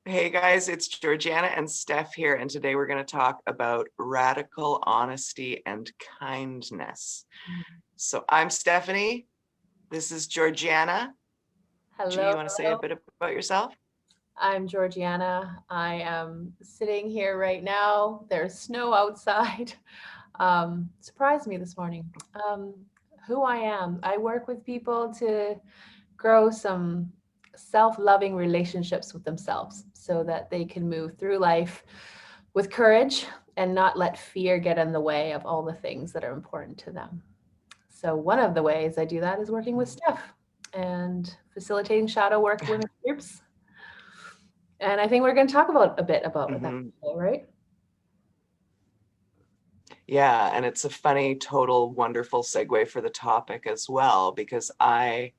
Hey guys, it's Georgiana and Steph here, and today we're going to talk about radical honesty and kindness. So I'm Stephanie. This is Georgiana. Do Hello, you want to say a hello. bit about yourself? I'm Georgiana. I am sitting here right now. There's snow outside. Surprised me this morning. Um, who I am. I work with people to grow some self-loving relationships with themselves so that they can move through life with courage and not let fear get in the way of all the things that are important to them. So one of the ways I do that is working with Steph and facilitating shadow work women's groups. And I think we're going to talk about a bit about that Hmm. today, right? Yeah, and it's a funny, total, wonderful segue for the topic as well, because I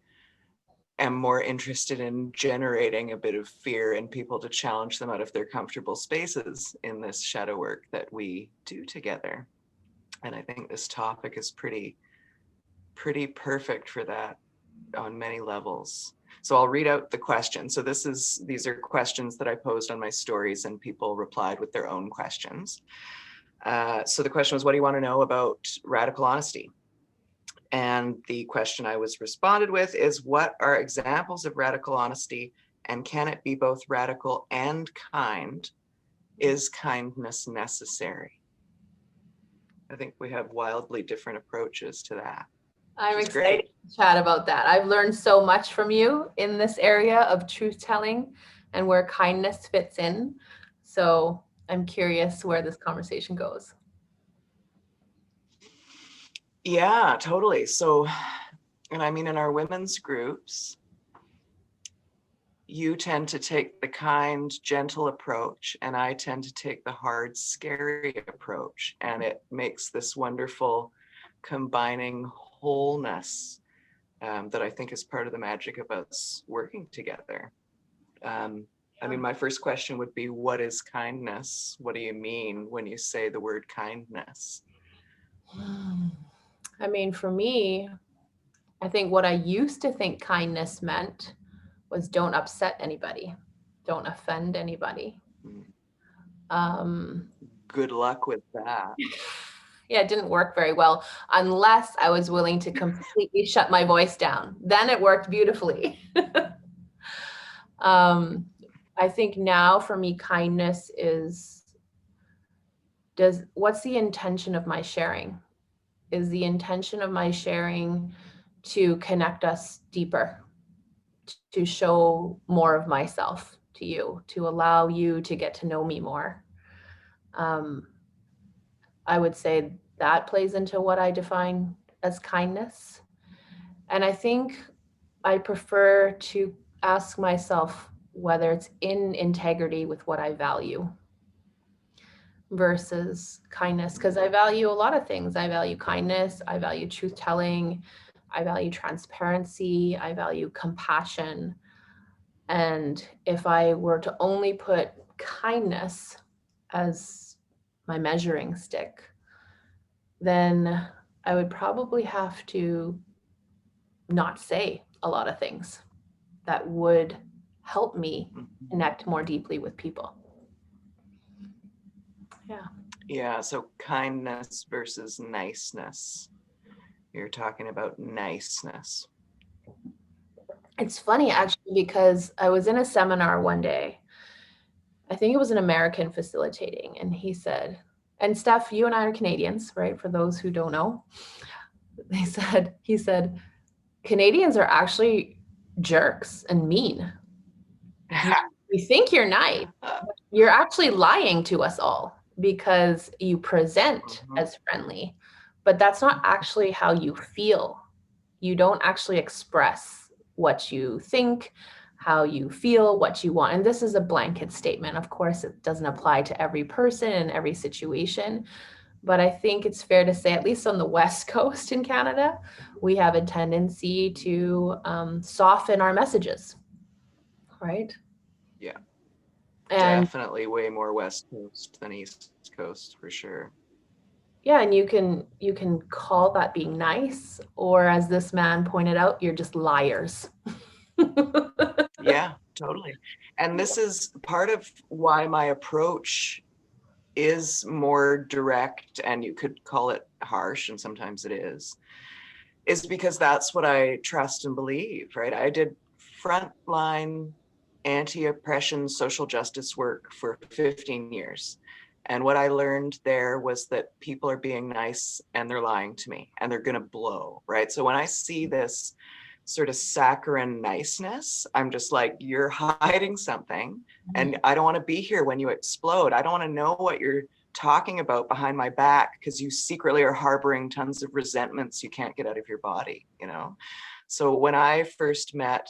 am more interested in generating a bit of fear in people to challenge them out of their comfortable spaces in this shadow work that we do together. And I think this topic is pretty perfect for that on many levels. So I'll read out the question. So these are questions that I posed on my stories and people replied with their own questions. So the question was, what do you want to know about radical honesty? And the question I was responded with is, what are examples of radical honesty, and can it be both radical and kind? Is kindness necessary? I think we have wildly different approaches to that, which I'm is excited great. to chat about that. I've learned so much from you in this area of truth telling and where kindness fits in. So I'm curious where this conversation goes. Yeah, totally. So, and I mean, in our women's groups, you tend to take the kind, gentle approach, and I tend to take the hard, scary approach. And it makes this wonderful combining wholeness that I think is part of the magic of us working together. Um, I mean, my first question would be, what is kindness? What do you mean when you say the word kindness? I mean, for me, I think what I used to think kindness meant was don't upset anybody, don't offend anybody. Mm, Um, good luck with that. yeah, it didn't work very well unless I was willing to completely shut my voice down. Then it worked beautifully. um, I think now for me, kindness is does what's the intention of my sharing? Is the intention of my sharing to connect us deeper, to show more of myself to you, to allow you to get to know me more? Um, I would say that plays into what I define as kindness. And I think I prefer to ask myself whether it's in integrity with what I value versus kindness, because I value a lot of things. I value kindness, I value truth telling, I value transparency, I value compassion. And if I were to only put kindness as my measuring stick, then I would probably have to not say a lot of things that would help me Mhm. connect more deeply with people. Yeah. Yeah, so kindness versus niceness. You're talking about niceness. It's funny actually because I was in a seminar one day. I think it was an American facilitating, and he said, and Steph, you and I are Canadians, right? For those who don't know, he said, Canadians are actually jerks and mean. You, you think you're nice, you're actually lying to us all because you present Mhm. as friendly, but that's not actually how you feel. You don't actually express what you think, how you feel, what you want. And this is a blanket statement. Of course, it doesn't apply to every person and every situation. But I think it's fair to say, at least on the West Coast in Canada, we have a tendency to soften our messages, right? Yeah, And definitely way more West Coast than East Coast for sure. yeah, and you can call that being nice, or as this man pointed out, you're just liars. Yeah, totally. And this is part of why my approach is more direct, and you could call it harsh, and sometimes it is because that's what I trust and believe, right? I did frontline anti-oppression social justice work for 15 years. And what I learned there was that people are being nice and they're lying to me and they're going to blow, right? So when I see this sort of saccharine niceness, I'm just like, you're hiding something and I don't want to be here when you explode. I don't want to know what you're talking about behind my back because you secretly are harboring tons of resentments you can't get out of your body, you know? So when I first met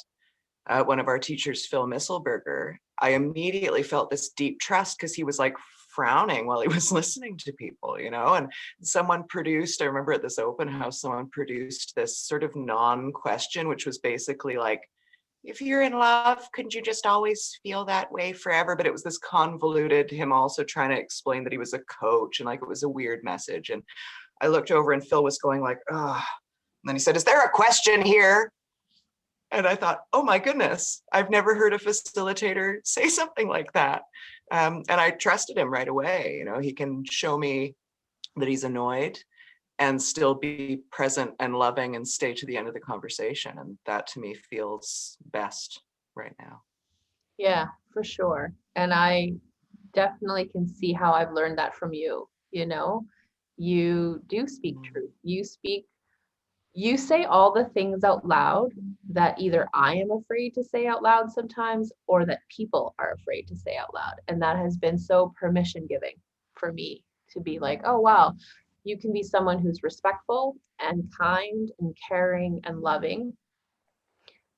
one of our teachers, Phil Misselberger, I immediately felt this deep trust because he was like frowning while he was listening to people, you know? And someone produced, I remember at this open house, someone produced this sort of non-question, which was basically like, if you're in love, couldn't you just always feel that way forever? But it was this convoluted, him also trying to explain that he was a coach and like it was a weird message. And I looked over and Phil was going like, oh, and then he said, is there a question here? And I thought, oh my goodness, I've never heard a facilitator say something like that. And I trusted him right away. You know, he can show me that he's annoyed and still be present and loving and stay to the end of the conversation. And that to me feels best right now. Yeah, for sure. And I definitely can see how I've learned that from you, you know. You do speak Mm, truth. You say all the things out loud that either I am afraid to say out loud sometimes or that people are afraid to say out loud. And that has been so permission giving for me to be like, oh, wow, you can be someone who's respectful and kind and caring and loving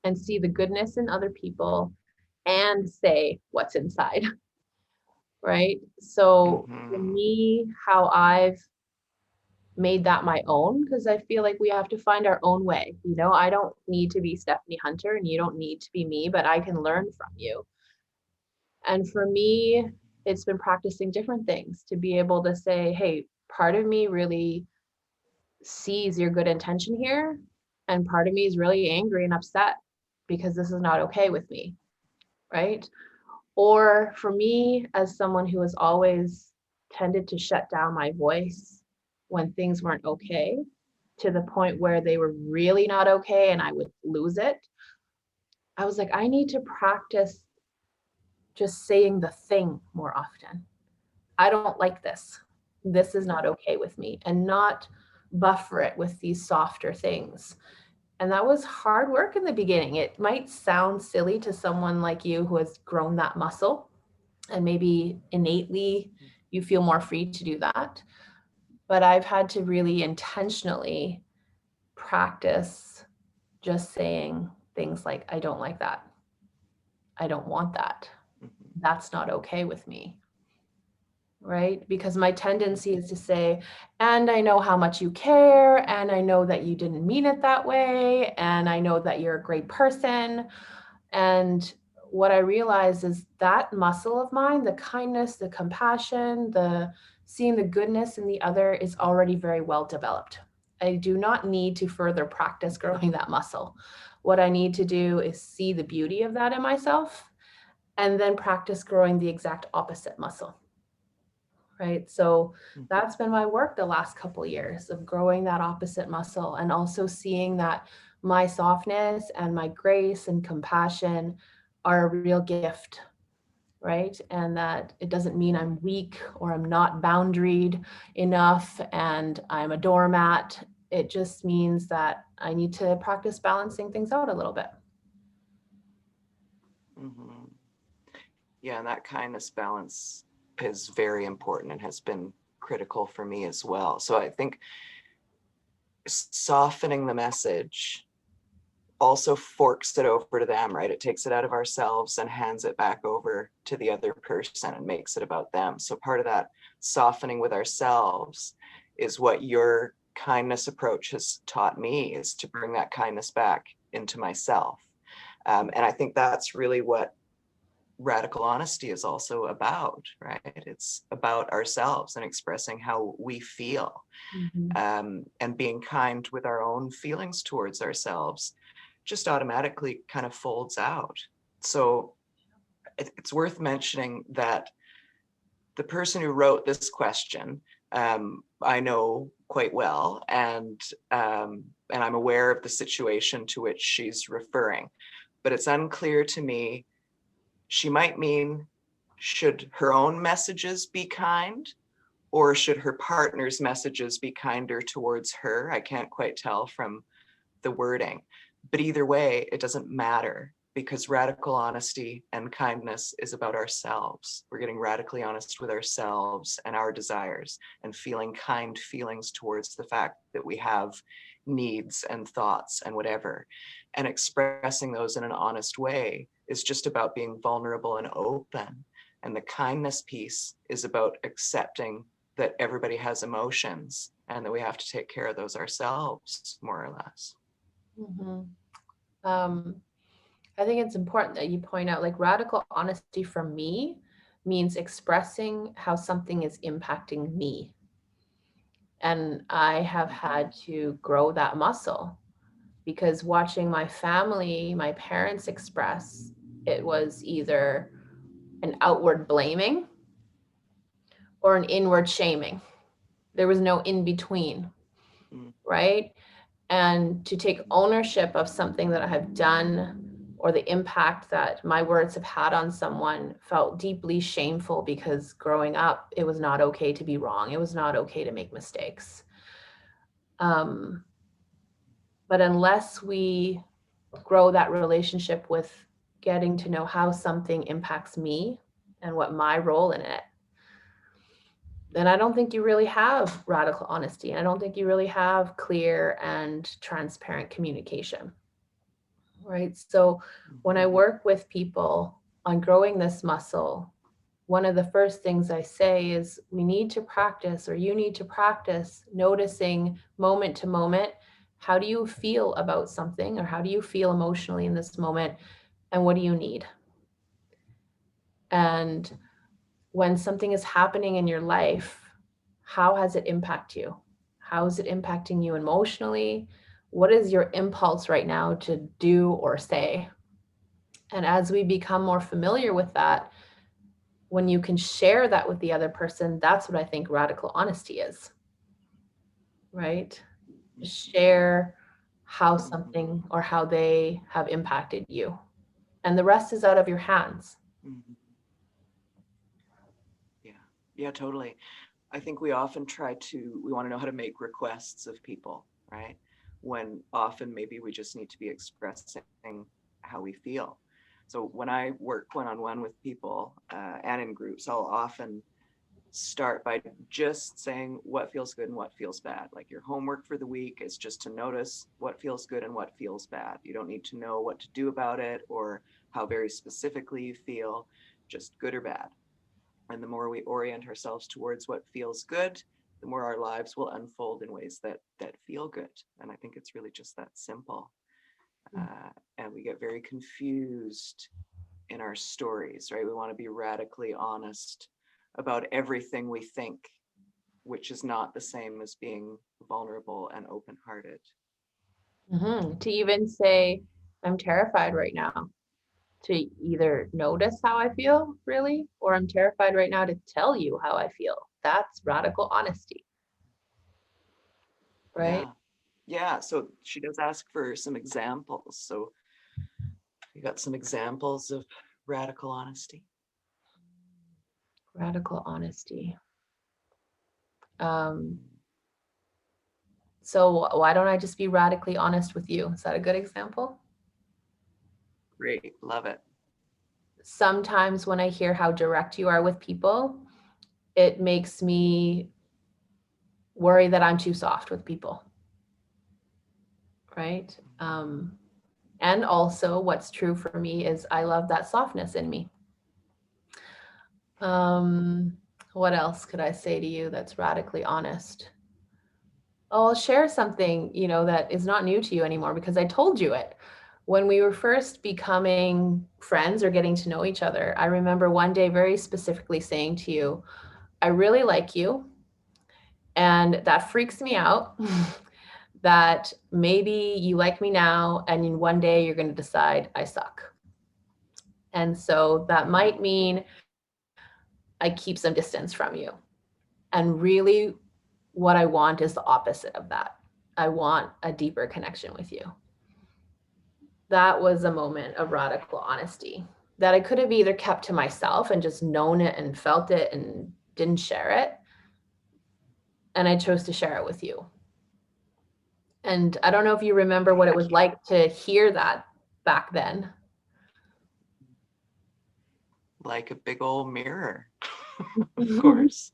and see the goodness in other people and say what's inside, right? So for mm-hmm, me, how I've made that my own, because I feel like we have to find our own way. You know, I don't need to be Stephanie Hunter and you don't need to be me, but I can learn from you. And for me, it's been practicing different things to be able to say, hey, part of me really sees your good intention here. And part of me is really angry and upset because this is not okay with me. Right. Or for me, as someone who has always tended to shut down my voice when things weren't okay, to the point where they were really not okay and I would lose it, I was like, I need to practice just saying the thing more often. I don't like this. This is not okay with me, and not buffer it with these softer things. And that was hard work in the beginning. It might sound silly to someone like you who has grown that muscle and maybe innately you feel more free to do that. But I've had to really intentionally practice just saying things like, I don't like that. I don't want that. mm-hmm, That's not okay with me. Right? Because my tendency is to say, and I know how much you care, and I know that you didn't mean it that way, and I know that you're a great person. And what I realized is that muscle of mine, the kindness, the compassion, the seeing the goodness in the other is already very well developed. I do not need to further practice growing that muscle. What I need to do is see the beauty of that in myself and then practice growing the exact opposite muscle. Right. So mm-hmm, that's been my work the last couple of years of growing that opposite muscle and also seeing that my softness and my grace and compassion are a real gift. Right. And that it doesn't mean I'm weak or I'm not boundaried enough and I'm a doormat. It just means that I need to practice balancing things out a little bit. mm-hmm. Yeah, and that kindness balance is very important and has been critical for me as well. So I think softening the message also forks it over to them, right? It takes it out of ourselves and hands it back over to the other person and makes it about them. So part of that softening with ourselves is what your kindness approach has taught me, is to bring that kindness back into myself. And I think that's really what radical honesty is also about, right? It's about ourselves and expressing how we feel, Mm-hmm. and being kind with our own feelings towards ourselves just automatically kind of folds out. So it's worth mentioning that the person who wrote this question, I know quite well, and I'm aware of the situation to which she's referring, but it's unclear to me. She might mean, should her own messages be kind, or should her partner's messages be kinder towards her? I can't quite tell from the wording, but either way, it doesn't matter, because radical honesty and kindness is about ourselves. We're getting radically honest with ourselves and our desires, and feeling kind feelings towards the fact that we have needs and thoughts and whatever. And expressing those in an honest way is just about being vulnerable and open. And the kindness piece is about accepting that everybody has emotions and that we have to take care of those ourselves, more or less. Mm-hmm. I think it's important that you point out, like, radical honesty for me means expressing how something is impacting me. And I have had to grow that muscle, because watching my family, my parents express, it was either an outward blaming or an inward shaming. There was no in between, right? And to take ownership of something that I have done or the impact that my words have had on someone felt deeply shameful, because growing up, it was not okay to be wrong. It was not okay to make mistakes. But unless we grow that relationship with getting to know how something impacts me and what my role in it, then I don't think you really have radical honesty. And I don't think you really have clear and transparent communication. Right. So when I work with people on growing this muscle, one of the first things I say is, we need to practice, or you need to practice noticing moment to moment. How do you feel about something, or how do you feel emotionally in this moment? And what do you need? And when something is happening in your life, how has it impacted you? How is it impacting you emotionally? What is your impulse right now to do or say? And as we become more familiar with that, when you can share that with the other person, that's what I think radical honesty is, right? Share how something or how they have impacted you. And the rest is out of your hands. Yeah, yeah, totally. I think we often we want to know how to make requests of people, right? When often maybe we just need to be expressing how we feel. So when I work one-on-one with people and in groups, I'll often start by just saying what feels good and what feels bad. Like, your homework for the week is just to notice what feels good and what feels bad. You don't need to know what to do about it or how very specifically you feel, just good or bad. And the more we orient ourselves towards what feels good, the more our lives will unfold in ways that feel good. And I think it's really just that simple. And we get very confused in our stories, right? We want to be radically honest about everything we think, which is not the same as being vulnerable and open-hearted. Mm-hmm. To even say, I'm terrified right now, to either notice how I feel, really, or I'm terrified right now to tell you how I feel. That's radical honesty, right? Yeah. Yeah. So she does ask for some examples. So you got some examples of radical honesty? Radical honesty. So why don't I just be radically honest with you? Is that a good example? Great. Love it. Sometimes when I hear how direct you are with people, it makes me worry that I'm too soft with people, right? And also, what's true for me is I love that softness in me. What else could I say to you that's radically honest? Oh, I'll share something, that is not new to you anymore, because I told you it. When we were first becoming friends or getting to know each other, I remember one day very specifically saying to you, I really like you. And that freaks me out that maybe you like me now and one day you're going to decide I suck. And so that might mean I keep some distance from you. And really, what I want is the opposite of that. I want a deeper connection with you. That was a moment of radical honesty that I could have either kept to myself and just known it and felt it and didn't share it. And I chose to share it with you. And I don't know if you remember what it was like to hear that back then. Like a big old mirror. Of course,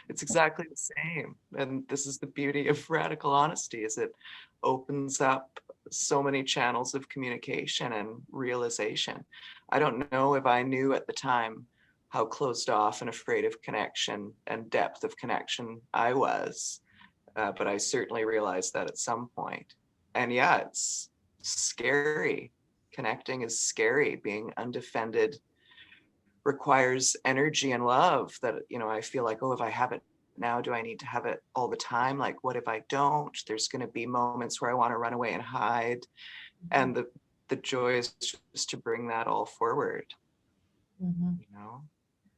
it's exactly the same. And this is the beauty of radical honesty, is it opens up so many channels of communication and realization. I don't know if I knew at the time how closed off and afraid of connection and depth of connection I was, but I certainly realized that at some point. And yeah, it's scary. Connecting is scary. Being undefended requires energy and love that, I feel like, oh, if I have it now, do I need to have it all the time? Like, what if I don't? There's going to be moments where I want to run away and hide. And the joy is just to bring that all forward.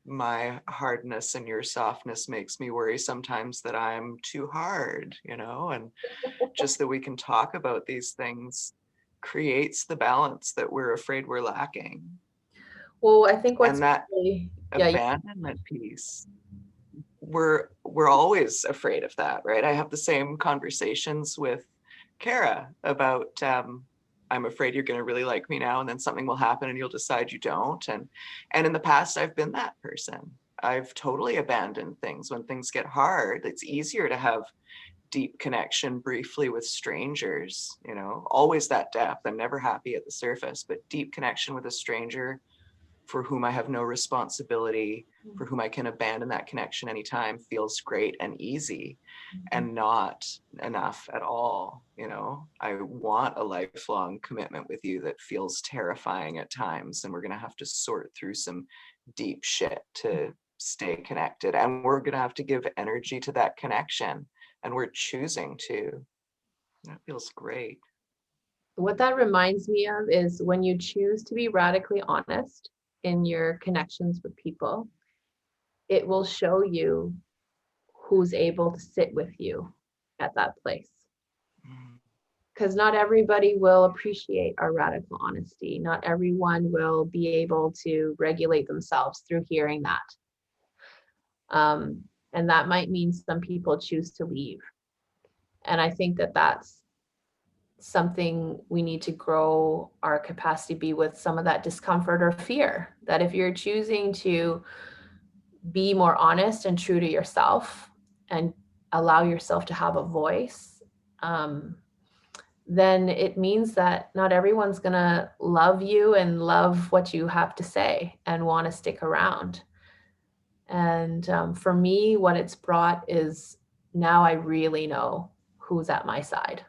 My hardness and your softness makes me worry sometimes that I'm too hard, and just that we can talk about these things creates the balance that we're afraid we're lacking. Well, I think what's And that really, abandonment piece, we're always afraid of that, right? I have the same conversations with Kara about I'm afraid you're going to really like me now, and then something will happen and you'll decide you don't. And in the past, I've been that person. I've totally abandoned things when things get hard. It's easier to have deep connection briefly with strangers, always that depth. I'm never happy at the surface, but deep connection with a stranger for whom I have no responsibility, for whom I can abandon that connection anytime, feels great and easy, and not enough at all. I want a lifelong commitment with you that feels terrifying at times, and we're going to have to sort through some deep shit to stay connected, and we're going to have to give energy to that connection, and we're choosing to. That feels great. What that reminds me of is when you choose to be radically honest in your connections with people, it will show you who's able to sit with you at that place. Because not everybody will appreciate our radical honesty. Not everyone will be able to regulate themselves through hearing that. And that might mean some people choose to leave. And I think that that's something we need to grow our capacity to be with, some of that discomfort or fear. That if you're choosing to be more honest and true to yourself and allow yourself to have a voice, then it means that not everyone's going to love you and love what you have to say and want to stick around. And for me, what it's brought is now I really know who's at my side.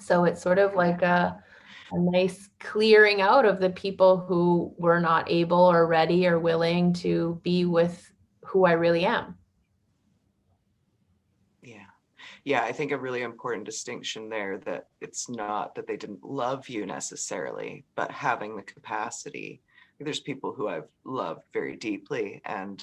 So it's sort of like a nice clearing out of the people who were not able or ready or willing to be with who I really am. Yeah, I think a really important distinction there, that it's not that they didn't love you necessarily, but having the capacity. There's people who I've loved very deeply and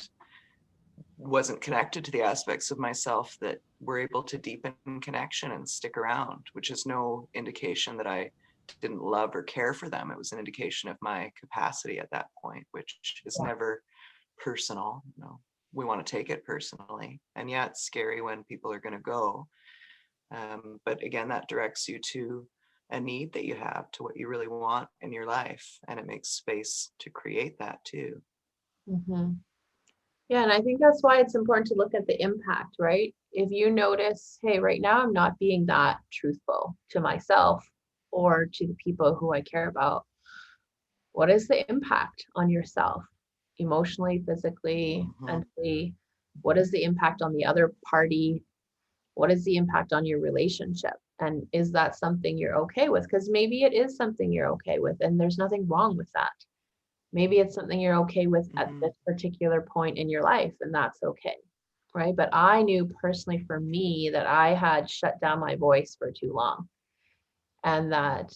wasn't connected to the aspects of myself that were able to deepen connection and stick around, which is no indication that I didn't love or care for them. It was an indication of my capacity at that point, which is never personal. We want to take it personally. And yeah, it's scary when people are going to go. But again, that directs you to a need that you have, to what you really want in your life. And it makes space to create that too. Mm-hmm. Yeah, and I think that's why it's important to look at the impact, right? If you notice, hey, right now I'm not being that truthful to myself or to the people who I care about, what is the impact on yourself emotionally, physically, mentally? What is the impact on the other party? What is the impact on your relationship? And is that something you're okay with? Because maybe it is something you're okay with, and there's nothing wrong with that. Maybe it's something you're okay with at this particular point in your life, and that's okay, right? But I knew personally for me that I had shut down my voice for too long, and that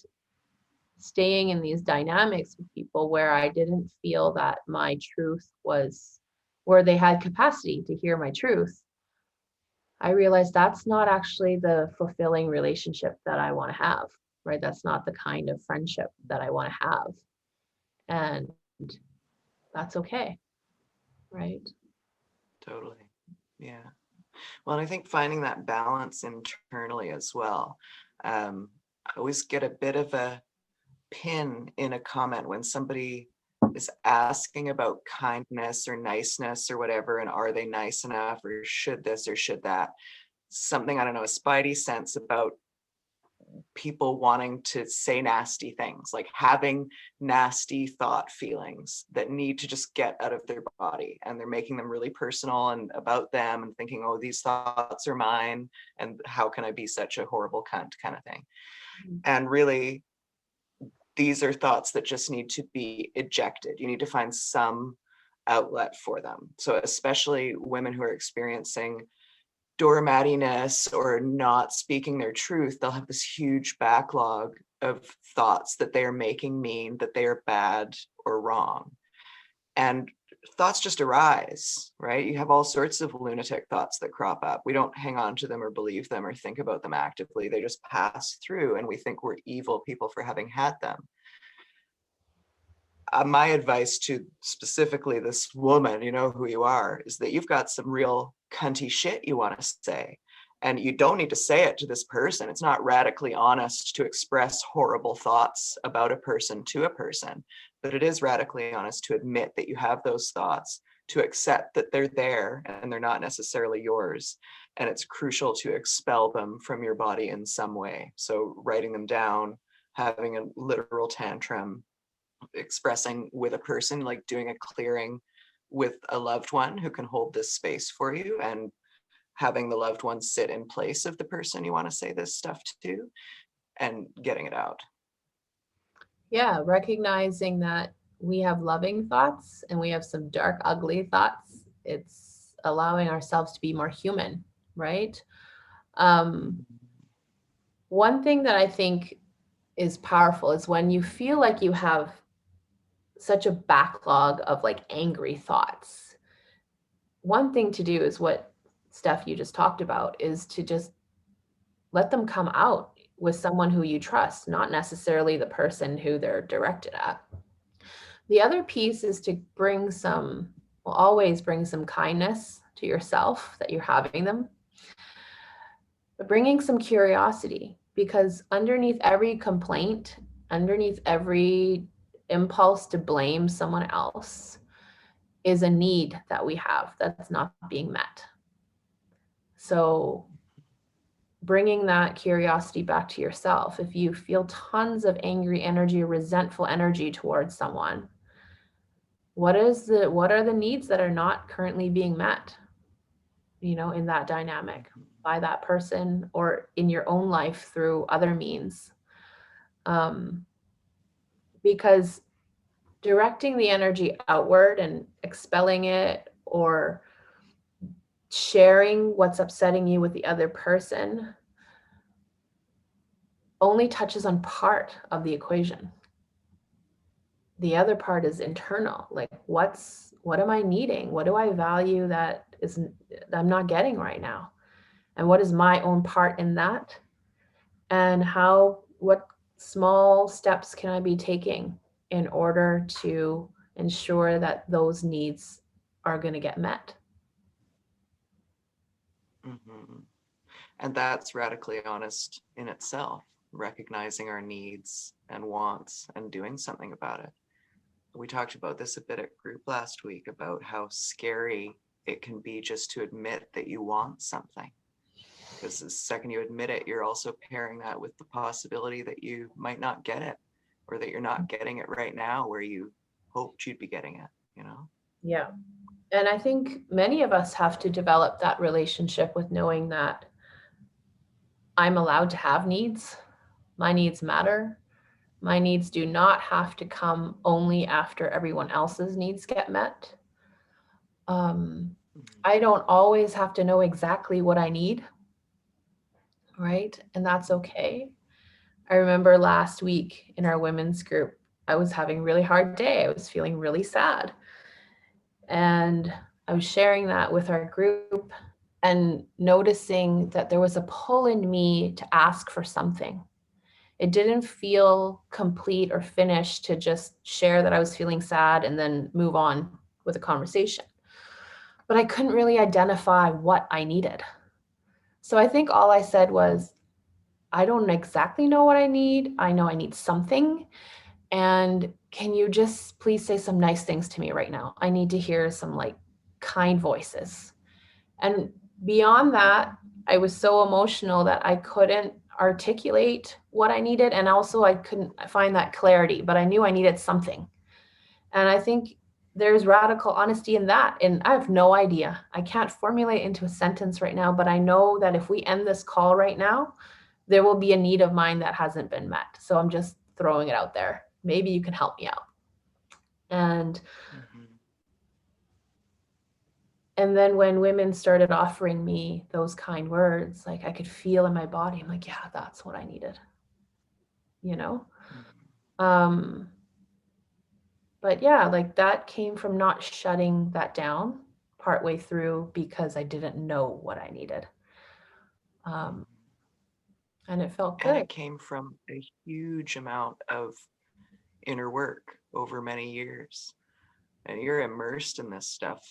staying in these dynamics with people where I didn't feel that my truth was, where they had capacity to hear my truth, I realized that's not actually the fulfilling relationship that I want to have, right? That's not the kind of friendship that I want to have. And that's okay, right? Totally. Yeah. Well, and I think finding that balance internally as well. I always get a bit of a pin in a comment when somebody is asking about kindness or niceness or whatever, and are they nice enough, or should this or should that? Something, I don't know, a spidey sense about people wanting to say nasty things, like having nasty thought feelings that need to just get out of their body, and they're making them really personal and about them, and thinking, oh, these thoughts are mine, and how can I be such a horrible cunt, kind of thing. And really, these are thoughts that just need to be ejected. You need to find some outlet for them. So especially women who are experiencing doormattiness or not speaking their truth, they'll have this huge backlog of thoughts that they are making mean that they are bad or wrong. And thoughts just arise, right? You have all sorts of lunatic thoughts that crop up. We don't hang on to them or believe them or think about them actively. They just pass through, and we think we're evil people for having had them. My advice to specifically this woman, you know who you are, is that you've got some real cunty shit you want to say. And you don't need to say it to this person. It's not radically honest to express horrible thoughts about a person to a person, but it is radically honest to admit that you have those thoughts, to accept that they're there and they're not necessarily yours. And it's crucial to expel them from your body in some way. So writing them down, having a literal tantrum, expressing with a person, like doing a clearing with a loved one who can hold this space for you, and having the loved one sit in place of the person you want to say this stuff to, and getting it out. Yeah, recognizing that we have loving thoughts and we have some dark, ugly thoughts. It's allowing ourselves to be more human, right? Um, One thing that I think is powerful is when you feel like you have such a backlog of like angry thoughts. One thing to do is what Steph you just talked about, is to just let them come out with someone who you trust, not necessarily the person who they're directed at. The other piece is to bring some, well, always bring some kindness to yourself that you're having them, but bringing some curiosity, because underneath every complaint, underneath every impulse to blame someone else, is a need that we have that's not being met. So bringing that curiosity back to yourself. If you feel tons of angry energy or resentful energy towards someone, what are the needs that are not currently being met, in that dynamic by that person or in your own life through other means? Um, because directing the energy outward and expelling it, or sharing what's upsetting you with the other person, only touches on part of the equation. The other part is internal. Like, what am I needing? What do I value that I'm not getting right now? And what is my own part in that? And what small steps can I be taking in order to ensure that those needs are going to get met? Mm-hmm. And that's radically honest in itself, recognizing our needs and wants and doing something about it. We talked about this a bit at group last week, about how scary it can be just to admit that you want something. Because the second you admit it, you're also pairing that with the possibility that you might not get it, or that you're not getting it right now where you hoped you'd be getting it. Yeah. And I think many of us have to develop that relationship with knowing that I'm allowed to have needs. My needs matter. My needs do not have to come only after everyone else's needs get met. Um, I don't always have to know exactly what I need, right? And that's okay. I remember last week in our women's group, I was having a really hard day. I was feeling really sad. And I was sharing that with our group and noticing that there was a pull in me to ask for something. It didn't feel complete or finished to just share that I was feeling sad and then move on with a conversation. But I couldn't really identify what I needed. So I think all I said was, I don't exactly know what I need. I know I need something. And can you just please say some nice things to me right now? I need to hear some like kind voices. And beyond that, I was so emotional that I couldn't articulate what I needed. And also, I couldn't find that clarity, but I knew I needed something. And I think there's radical honesty in that. And I have no idea. I can't formulate into a sentence right now, but I know that if we end this call right now, there will be a need of mine that hasn't been met. So I'm just throwing it out there. Maybe you can help me out. And Mhm. and then when women started offering me those kind words, like I could feel in my body, I'm like, yeah, that's what I needed, you know? Mhm. Um, but yeah, like that came from not shutting that down partway through because I didn't know what I needed. Um, Mhm. and it felt And good. it came from a huge amount of inner work over many years. And you're immersed in this stuff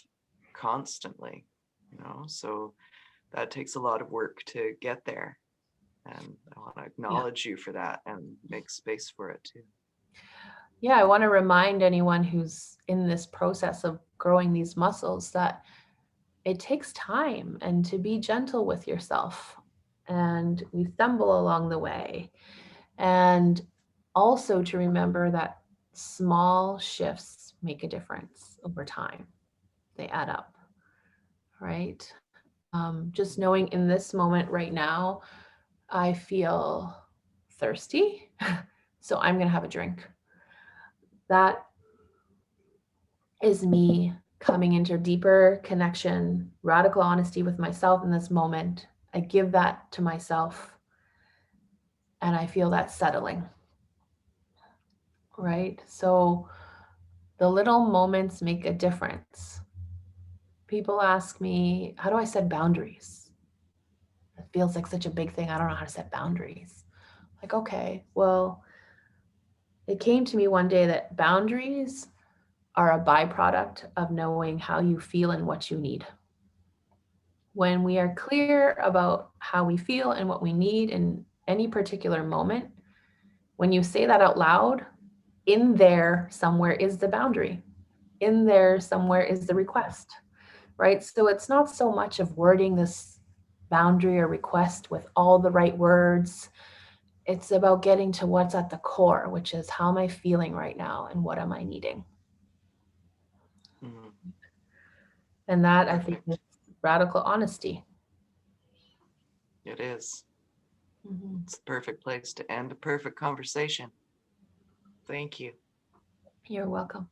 constantly, so that takes a lot of work to get there. And I want to Yeah. acknowledge you for that and make space for it too. Yeah. I want to remind anyone who's in this process of growing these muscles that it takes time and to be gentle with yourself. And we stumble along the way. And also to remember that small shifts make a difference over time, they add up, right? Just knowing in this moment right now, I feel thirsty. So I'm going to have a drink. That is me coming into deeper connection, radical honesty with myself in this moment. I give that to myself and I feel that settling, right? So the little moments make a difference. People ask me, how do I set boundaries? It feels like such a big thing. I don't know how to set boundaries. Like, okay, well, it came to me one day that boundaries are a byproduct of knowing how you feel and what you need. When we are clear about how we feel and what we need in any particular moment, when you say that out loud, in there somewhere is the boundary. In there somewhere is the request, right? So it's not so much of wording this boundary or request with all the right words. It's about getting to what's at the core, which is how am I feeling right now and what am I needing? Mhm. And that I think is Perfect. radical honesty. It is. Mhm. It's the perfect place to end a perfect conversation. Thank you. You're welcome.